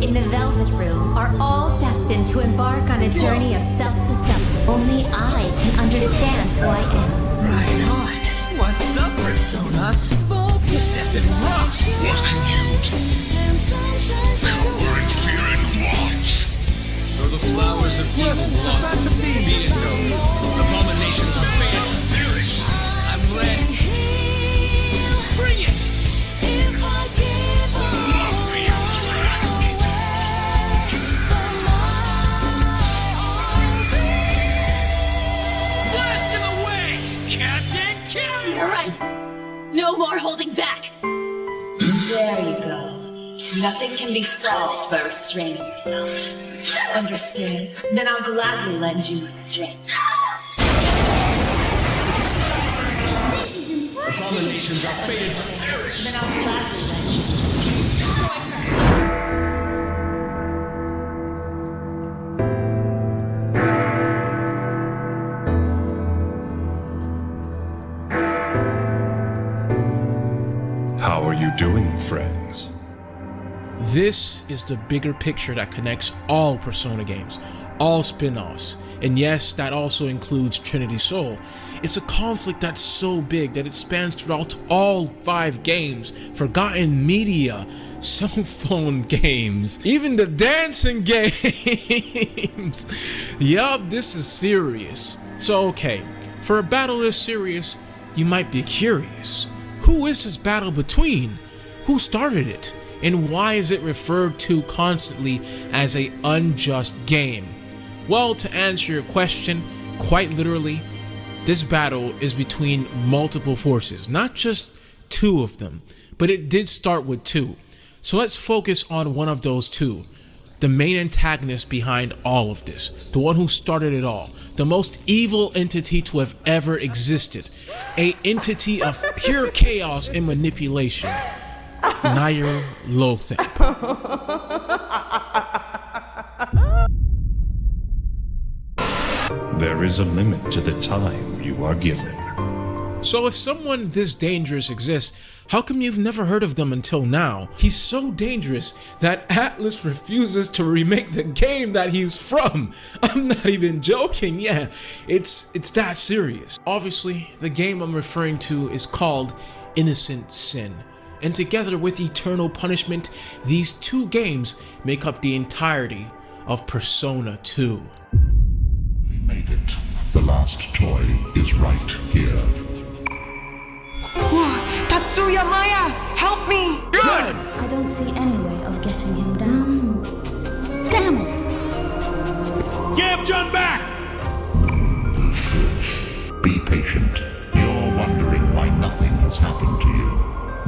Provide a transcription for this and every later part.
In the Velvet Room are all destined to embark on a journey of self-discovery. Only I can understand who I am. Right on. What's up, Persona? Stepping rocks. What can you do? Cower in fear and watch. Though the flowers of evil blossom, be it known, abominations are fated to perish. I'm ready. Bring it! You're right. No more holding back. There you go. Nothing can be solved by restraining yourself. Understand? Then I'll gladly lend you restraint. Abominations are fated to perish. Then I'll gladly lend you restraint. How are you doing, friends? This is the bigger picture that connects all Persona games, all spin-offs, and yes, that also includes Trinity Soul. It's a conflict that's so big that it spans throughout all 5 games, forgotten media, cell phone games, even the dancing games. Yup, this is serious. So okay, for a battle this serious, you might be curious. Who is this battle between? Who started it? And why is it referred to constantly as an unjust game? Well, to answer your question, quite literally, this battle is between multiple forces, not just 2 of them, but it did start with 2. So let's focus on one of those 2. The main antagonist behind all of this, the one who started it all, the most evil entity to have ever existed, an entity of pure chaos and manipulation, Nyarlathotep. There is a limit to the time you are given. So if someone this dangerous exists, how come you've never heard of them until now? He's so dangerous that Atlus refuses to remake the game that he's from. I'm not even joking, yeah, it's that serious. Obviously, the game I'm referring to is called Innocent Sin. And together with Eternal Punishment, these 2 games make up the entirety of Persona 2. We made it. The last toy is right here. Tatsuya Maya, help me! Good! I don't see any way of getting him down. Damn it! Give John back! Be patient. You're wondering why nothing has happened to you.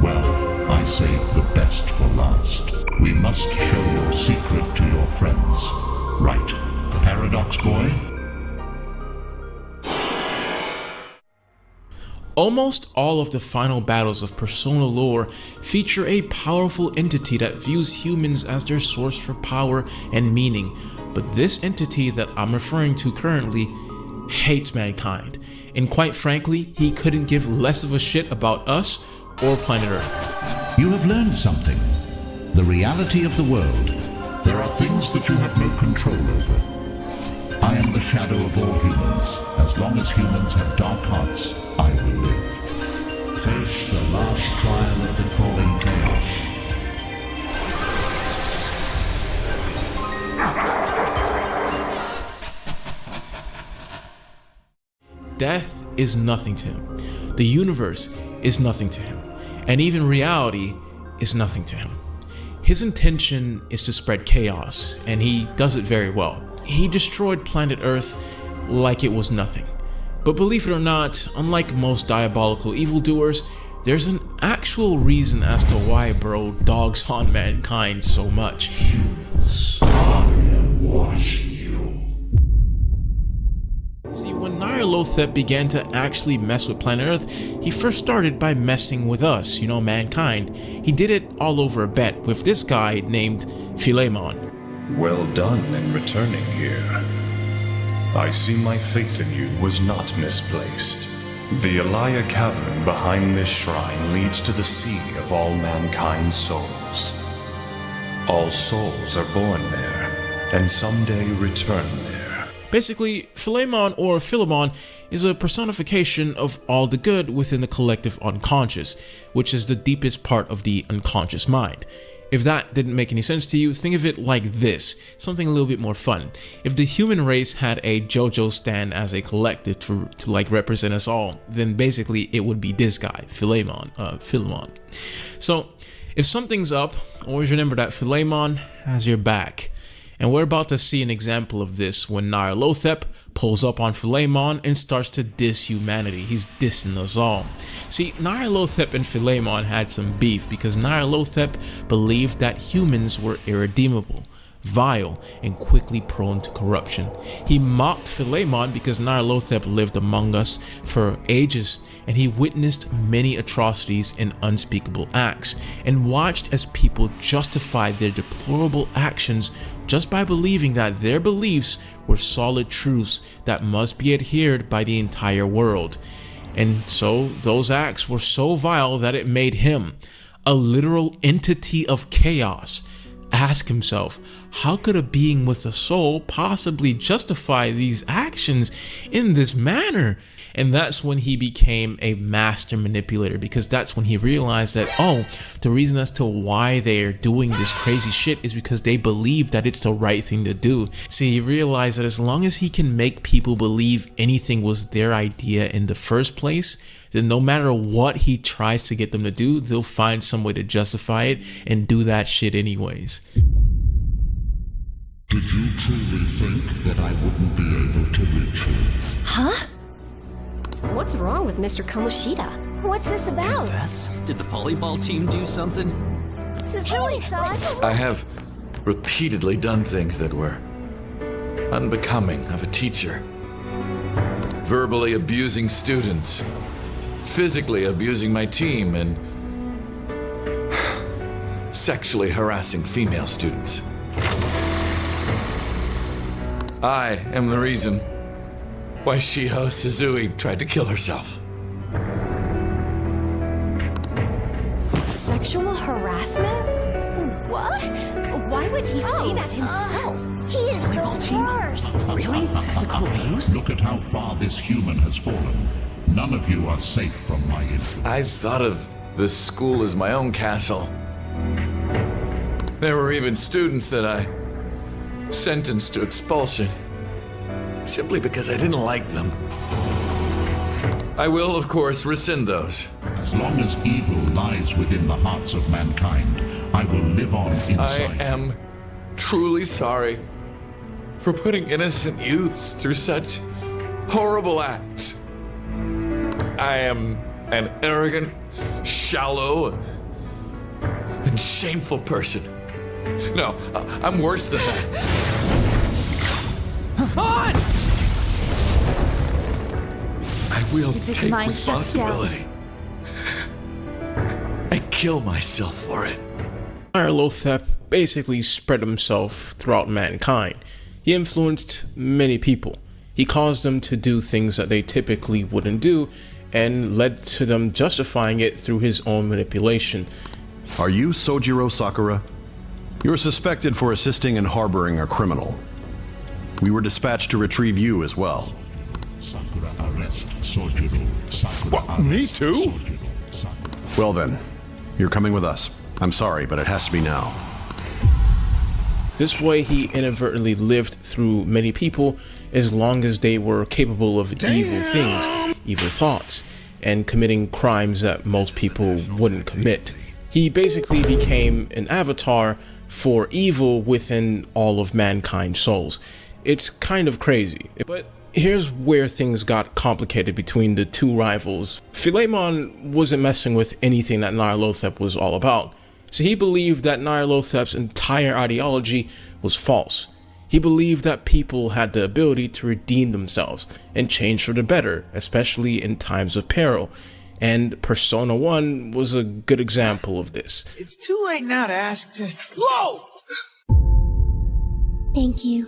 Well, I saved the best for last. We must show your secret to your friends. Right, Paradox Boy? Almost all of the final battles of Persona lore feature a powerful entity that views humans as their source for power and meaning, but this entity that I'm referring to currently hates mankind, and quite frankly, he couldn't give less of a shit about us or planet Earth. You have learned something. The reality of the world. There are things that you have no control over. I am the shadow of all humans. As long as humans have dark hearts, I will live. Face the last trial of the crawling chaos. Death is nothing to him. The universe is nothing to him. and even reality is nothing to him. His intention is to spread chaos, and he does it very well. He destroyed planet Earth like it was nothing. But believe it or not, unlike most diabolical evildoers, there's an actual reason as to why bro dogs on mankind so much. I am watching you. See, when Nyarlathotep began to actually mess with planet Earth, he first started by messing with us, mankind. He did it all over a bet with this guy named Philemon. Well done in returning here. I see my faith in you was not misplaced. The Elia cavern behind this shrine leads to the sea of all mankind's souls. All souls are born there, and someday return there. Basically, Philemon or Philemon is a personification of all the good within the collective unconscious, which is the deepest part of the unconscious mind. If that didn't make any sense to you, think of it like this, something a little bit more fun. If the human race had a JoJo stand as a collective to represent us all, then basically it would be this guy, Philemon. So, if something's up, always remember that Philemon has your back. And we're about to see an example of this when Nyarlathotep pulls up on Philemon and starts to diss humanity. He's dissing us all. See, Nyarlathotep and Philemon had some beef because Nyarlathotep believed that humans were irredeemable, vile, and quickly prone to corruption. He mocked Philemon because Nyarlathotep lived among us for ages, and he witnessed many atrocities and unspeakable acts, and watched as people justified their deplorable actions just by believing that their beliefs were solid truths that must be adhered by the entire world. And so those acts were so vile that it made him, a literal entity of chaos, ask himself, how could a being with a soul possibly justify these actions in this manner? And that's when he became a master manipulator, because that's when he realized that, oh, the reason as to why they're doing this crazy shit is because they believe that it's the right thing to do. See, he realized that as long as he can make people believe anything was their idea in the first place, then no matter what he tries to get them to do, they'll find some way to justify it and do that shit anyways. Did you truly think that I wouldn't be able to reach you? Huh? What's wrong with Mr. Kamoshida? What's this about? Confess? Did the volleyball team do something? Suzuki-san! I have repeatedly done things that were unbecoming of a teacher. Verbally abusing students, physically abusing my team, and sexually harassing female students. I am the reason why Shiho Suzui tried to kill herself. Sexual harassment? What? Why would he say that himself? He is the worst. Really? Physical abuse? Look at how far this human has fallen. None of you are safe from my influence. I thought of this school as my own castle. There were even students that I sentenced to expulsion, simply because I didn't like them. I will, of course, rescind those. As long as evil lies within the hearts of mankind, I will live on inside. I am truly sorry for putting innocent youths through such horrible acts. I am an arrogant, shallow, and shameful person. No, I'm worse than that. On! I will this take mind shuts responsibility and kill myself for it. Nyarlathotep basically spread himself throughout mankind. He influenced many people. He caused them to do things that they typically wouldn't do, and led to them justifying it through his own manipulation. Are you Sojiro Sakura? You're suspected for assisting and harboring a criminal. We were dispatched to retrieve you as well. Sakura arrest Sojiro. Sakura What, me arrest too? Sojiro. Sakura. Well then, you're coming with us. I'm sorry, but it has to be now. This way he inadvertently lived through many people as long as they were capable of evil things, evil thoughts. and committing crimes that most people wouldn't commit. He basically became an avatar for evil within all of mankind's souls. It's kind of crazy, but here's where things got complicated between the two rivals. Philemon wasn't messing with anything that Nyarlathotep was all about, so he believed that Nyarlathotep's entire ideology was false. He believed that people had the ability to redeem themselves and change for the better, especially in times of peril. And Persona 1 was a good example of this. It's too late now to ask to... Whoa! Thank you.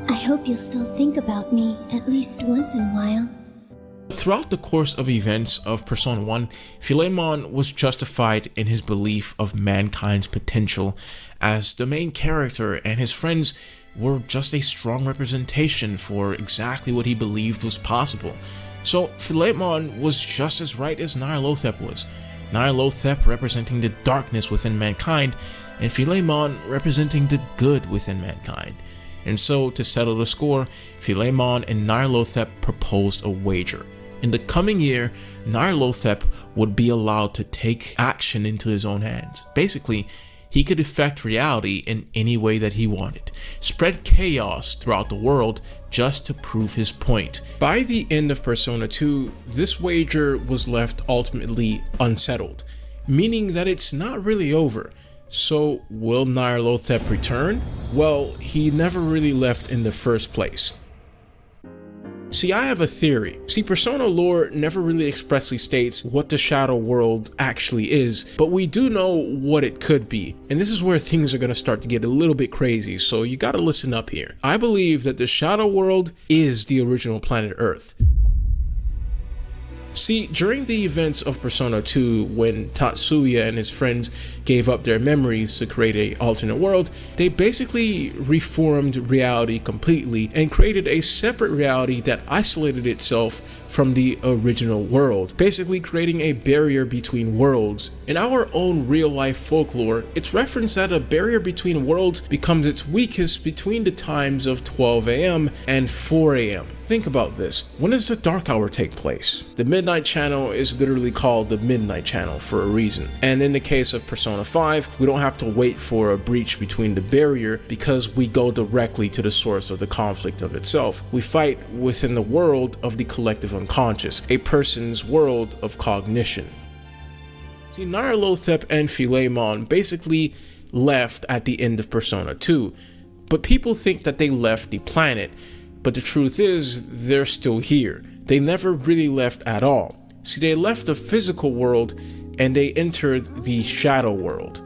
I hope you'll still think about me at least once in a while. Throughout the course of events of Persona 1, Philemon was justified in his belief of mankind's potential, as the main character and his friends were just a strong representation for exactly what he believed was possible. So Philemon was just as right as Nyarlathotep was. Nyarlathotep representing the darkness within mankind, and Philemon representing the good within mankind. And so, to settle the score, Philemon and Nyarlathotep proposed a wager. In the coming year, Nyarlathotep would be allowed to take action into his own hands. Basically, he could affect reality in any way that he wanted, spread chaos throughout the world just to prove his point. By the end of Persona 2, this wager was left ultimately unsettled, meaning that it's not really over. So, will Nyarlathotep return? Well, he never really left in the first place. See, I have a theory. See, Persona lore never really expressly states what the Shadow World actually is, but we do know what it could be. And this is where things are going to start to get a little bit crazy, so you gotta listen up here. I believe that the Shadow World is the original planet Earth. See, during the events of Persona 2, when Tatsuya and his friends gave up their memories to create an alternate world, they basically reformed reality completely and created a separate reality that isolated itself from the original world, basically creating a barrier between worlds. In our own real-life folklore, it's referenced that a barrier between worlds becomes its weakest between the times of 12 AM and 4 AM. Think about this. When does the Dark Hour take place? The Midnight Channel is literally called the Midnight Channel for a reason. And in the case of Persona 5, we don't have to wait for a breach between the barrier because we go directly to the source of the conflict of itself. We fight within the world of the collective unconscious, a person's world of cognition. See, Nyarlathotep and Philemon basically left at the end of Persona 2, but people think that they left the planet. But the truth is, they're still here. They never really left at all. See, they left the physical world and they entered the shadow world.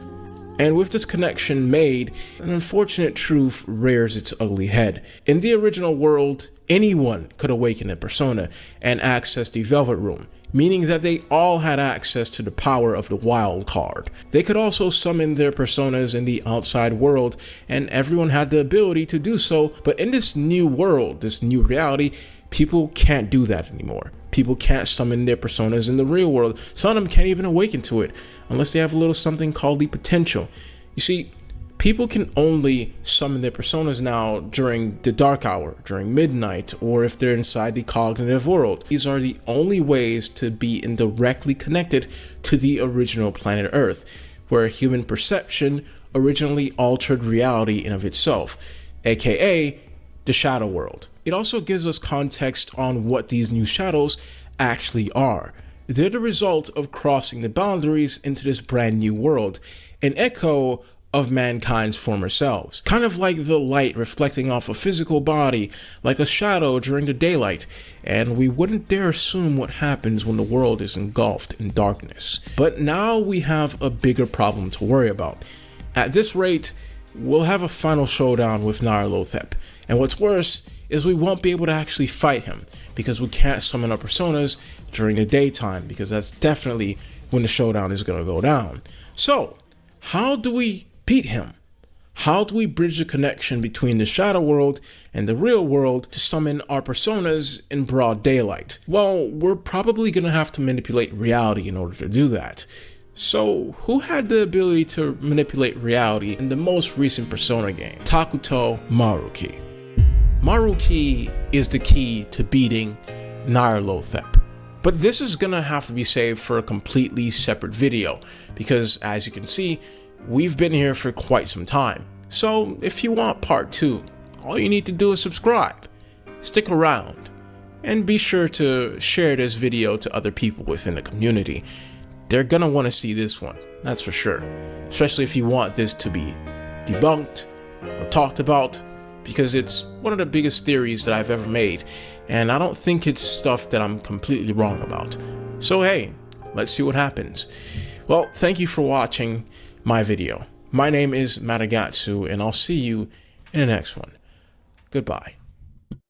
And with this connection made, an unfortunate truth rears its ugly head. In the original world, anyone could awaken a persona and access the Velvet Room, meaning that they all had access to the power of the wild card. They could also summon their personas in the outside world, and everyone had the ability to do so, but in this new world, this new reality, people can't do that anymore. People can't summon their personas in the real world. Some of them can't even awaken to it, unless they have a little something called the potential. You see, people can only summon their personas now during the dark hour, during midnight, or if they're inside the cognitive world. These are the only ways to be indirectly connected to the original planet Earth, where human perception originally altered reality in of itself, aka the shadow world. It also gives us context on what these new shadows actually are. They're the result of crossing the boundaries into this brand new world, an echo of mankind's former selves. Kind of like the light reflecting off a physical body, like a shadow during the daylight, and we wouldn't dare assume what happens when the world is engulfed in darkness. But now we have a bigger problem to worry about. At this rate, we'll have a final showdown with Nyarlathotep, and what's worse is we won't be able to actually fight him, because we can't summon our personas during the daytime, because that's definitely when the showdown is going to go down. So, how do we beat him? How do we bridge the connection between the shadow world and the real world to summon our personas in broad daylight? Well, we're probably going to have to manipulate reality in order to do that. So, who had the ability to manipulate reality in the most recent Persona game? Takuto Maruki. Maruki is the key to beating Nyarlathotep. But this is gonna have to be saved for a completely separate video, because as you can see, we've been here for quite some time. So if you want part 2, all you need to do is subscribe, stick around, and be sure to share this video to other people within the community. They're gonna want to see this one, that's for sure. Especially if you want this to be debunked or talked about, because it's one of the biggest theories that I've ever made, and I don't think it's stuff that I'm completely wrong about. So hey, let's see what happens. Well, thank you for watching my video. My name is Matagatsu, and I'll see you in the next one. Goodbye.